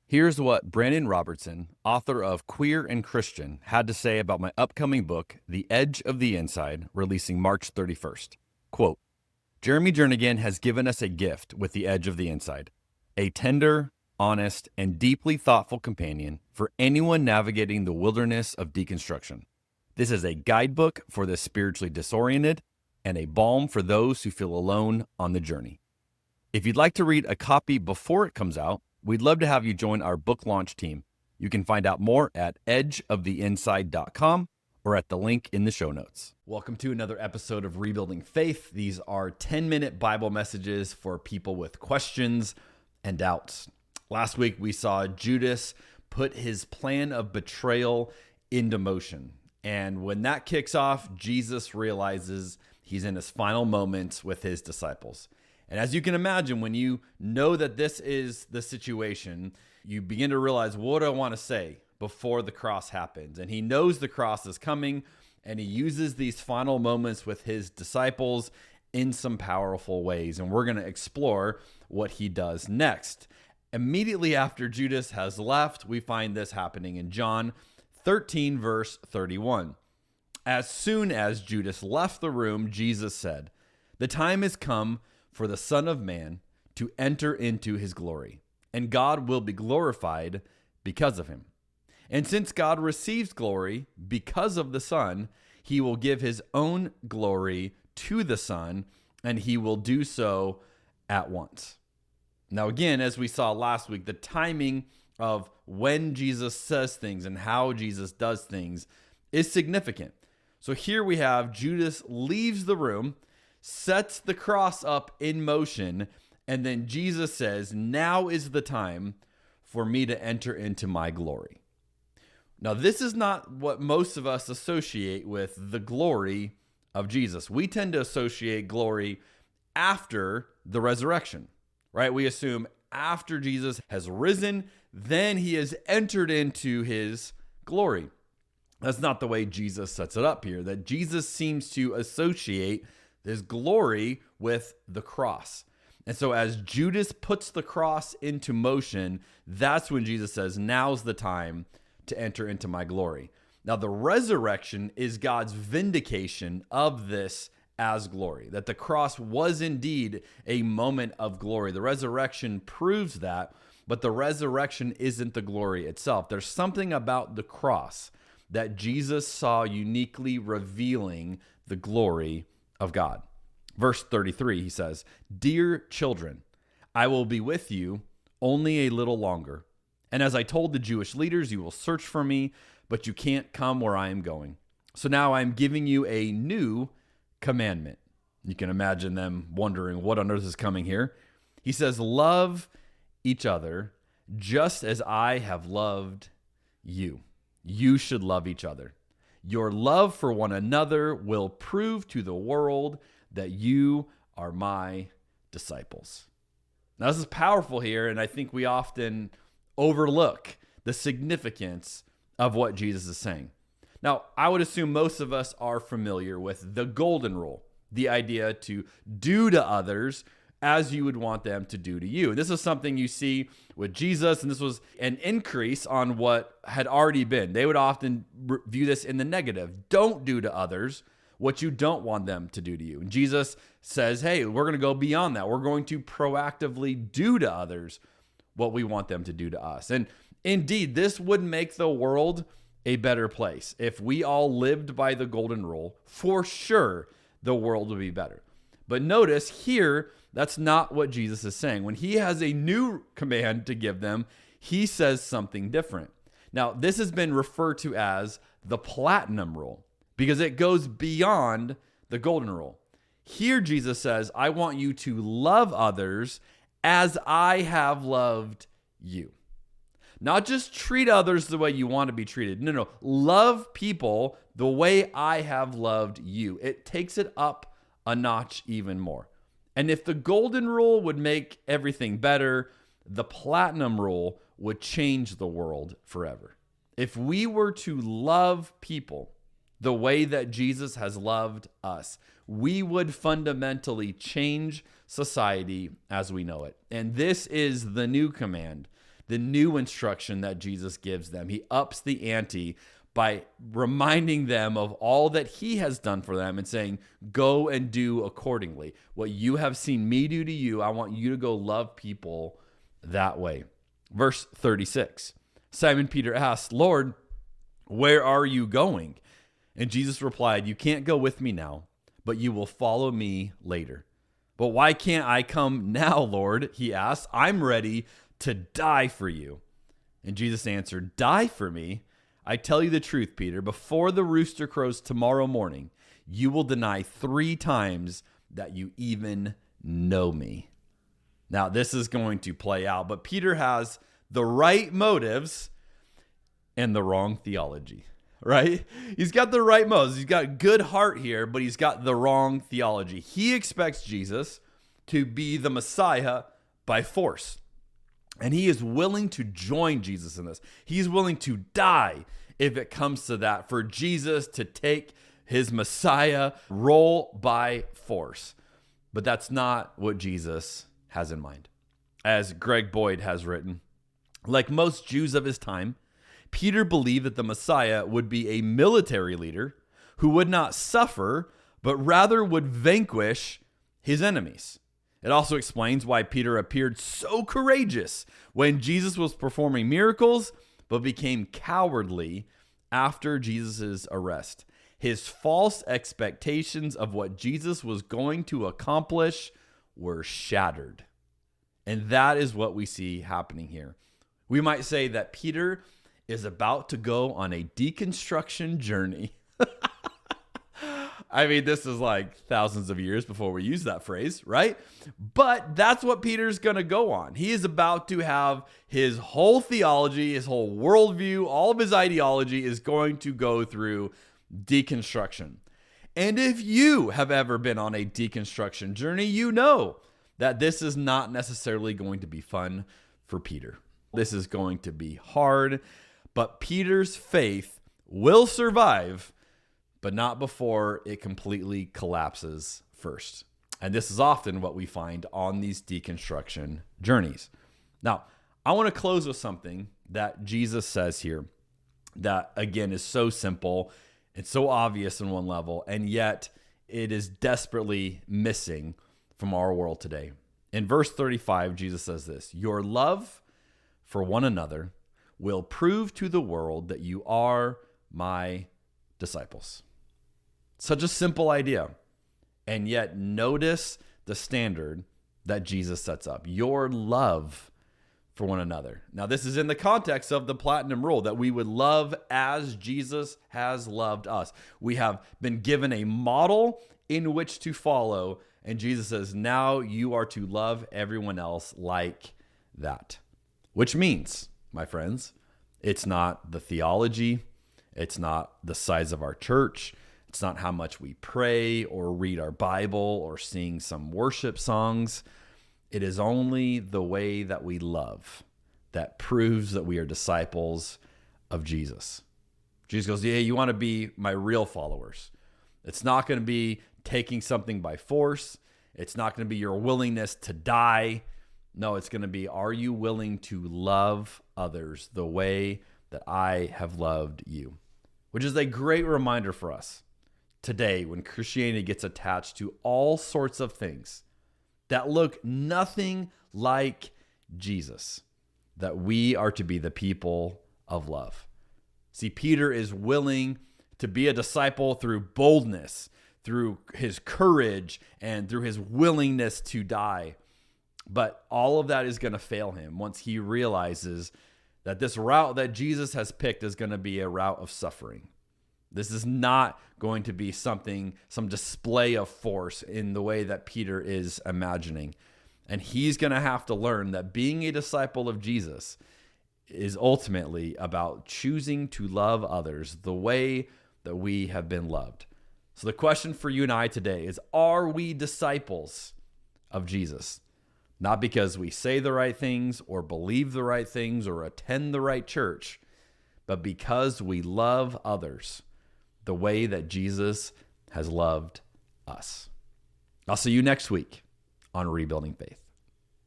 Here's what Brandon Robertson, author of Queer and Christian, had to say about my upcoming book, The Edge of the Inside, releasing March 31st. Quote, Jeremy Jernigan has given us a gift with The Edge of the Inside, a tender, honest, and deeply thoughtful companion for anyone navigating the wilderness of deconstruction. This is a guidebook for the spiritually disoriented and a balm for those who feel alone on the journey. If you'd like to read a copy before it comes out, we'd love to have you join our book launch team. You can find out more at edgeoftheinside.com or at the link in the show notes. Welcome to another episode of Rebuilding Faith. These are 10-minute Bible messages for people with questions and doubts. Last week, we saw Judas put his plan of betrayal into motion. And when that kicks off, Jesus realizes he's in his final moments with his disciples. And as you can imagine, when you know that this is the situation, you begin to realize, what do I want to say before the cross happens? And he knows the cross is coming, and he uses these final moments with his disciples in some powerful ways. And we're going to explore what he does next. Immediately after Judas has left, we find this happening in John 13, verse 31. As soon as Judas left the room, Jesus said, "The time has come for the Son of Man to enter into his glory, and God will be glorified because of him. And since God receives glory because of the Son, he will give his own glory to the Son, and he will do so at once." Now, again, as we saw last week, the timing of when Jesus says things and how Jesus does things is significant. So here we have Judas leaves the room, sets the cross up in motion, and then Jesus says, "Now is the time for me to enter into my glory." Now, this is not what most of us associate with the glory of Jesus. We tend to associate glory after the resurrection, right? We assume after Jesus has risen, then he has entered into his glory. That's not the way Jesus sets it up here, that Jesus seems to associate his glory with the cross. And so as Judas puts the cross into motion, that's when Jesus says, "Now's the time to enter into my glory." Now, the resurrection is God's vindication of this as glory, that the cross was indeed a moment of glory. The resurrection proves that, but the resurrection isn't the glory itself. There's something about the cross that Jesus saw uniquely revealing the glory of God. Verse 33, he says, "Dear children, I will be with you only a little longer. And as I told the Jewish leaders, you will search for me, but you can't come where I am going. So now I'm giving you a new commandment." You can imagine them wondering what on earth is coming here. He says, "Love each other just as I have loved you." You should love each other. Your love for one another will prove to the world that you are my disciples. Now, this is powerful here, and I think we often overlook the significance of what Jesus is saying. Now, I would assume most of us are familiar with the golden rule, the idea to do to others as you would want them to do to you. This is something you see with Jesus, and this was an increase on what had already been. They would often view this in the negative. Don't do to others what you don't want them to do to you. And Jesus says, hey, we're going to go beyond that. We're going to proactively do to others what we want them to do to us. And indeed, this would make the world a better place. If we all lived by the golden rule, for sure, the world would be better. But notice here, that's not what Jesus is saying. When he has a new command to give them, he says something different. Now, this has been referred to as the platinum rule because it goes beyond the golden rule. Here, Jesus says, I want you to love others as I have loved you. Not just treat others the way you want to be treated. No. Love people the way I have loved you. It takes it up a notch even more. And if the golden rule would make everything better, the platinum rule would change the world forever. If we were to love people the way that Jesus has loved us, we would fundamentally change society as we know it. And this is the new command the new instruction that Jesus gives them. He ups the ante by reminding them of all that he has done for them and saying, go and do accordingly. What you have seen me do to you, I want you to go love people that way. Verse 36, Simon Peter asked, Lord, where are you going? And Jesus replied, you can't go with me now, but you will follow me later. But why can't I come now, Lord? He asked. I'm ready to die for you. And Jesus answered, die for me? I tell you the truth, Peter, before the rooster crows tomorrow morning, you will deny 3 times that you even know me. Now, this is going to play out, but Peter has the right motives and the wrong theology, right? He's got the right motives. He's got a good heart here, but he's got the wrong theology. He expects Jesus to be the Messiah by force. And he is willing to join Jesus in this. He's willing to die if it comes to that, for Jesus to take his Messiah role by force. But that's not what Jesus has in mind. As Greg Boyd has written, like most Jews of his time, Peter believed that the Messiah would be a military leader who would not suffer, but rather would vanquish his enemies. It also explains why Peter appeared so courageous when Jesus was performing miracles, but became cowardly after Jesus' arrest. His false expectations of what Jesus was going to accomplish were shattered. And that is what we see happening here. We might say that Peter is about to go on a deconstruction journey. I mean, this is like thousands of years before we use that phrase, right? But that's what Peter's going to go on. He is about to have his whole theology, his whole worldview, all of his ideology is going to go through deconstruction. And if you have ever been on a deconstruction journey, you know that this is not necessarily going to be fun for Peter. This is going to be hard, but Peter's faith will survive, but not before it completely collapses first. And this is often what we find on these deconstruction journeys. Now, I want to close with something that Jesus says here that, again, is so simple. It's so obvious in one level, and yet it is desperately missing from our world today. In verse 35, Jesus says this, your love for one another will prove to the world that you are my disciples. Such a simple idea. And yet notice the standard that Jesus sets up. Your love for one another. Now, this is in the context of the platinum rule, that we would love as Jesus has loved us. We have been given a model in which to follow. And Jesus says, now you are to love everyone else like that. Which means, my friends, it's not the theology. It's not the size of our church. It's not how much we pray or read our Bible or sing some worship songs. It is only the way that we love that proves that we are disciples of Jesus. Jesus goes, yeah, you want to be my real followers. It's not going to be taking something by force. It's not going to be your willingness to die. No, it's going to be, are you willing to love others the way that I have loved you? Which is a great reminder for us today when Christianity gets attached to all sorts of things that look nothing like Jesus, that we are to be the people of love. See, Peter is willing to be a disciple through boldness, through his courage, and through his willingness to die. But all of that is going to fail him once he realizes that this route that Jesus has picked is going to be a route of suffering. This is not going to be some display of force in the way that Peter is imagining. And he's going to have to learn that being a disciple of Jesus is ultimately about choosing to love others the way that we have been loved. So the question for you and I today is, are we disciples of Jesus? Not because we say the right things or believe the right things or attend the right church, but because we love others the way that Jesus has loved us. I'll see you next week on Rebuilding Faith.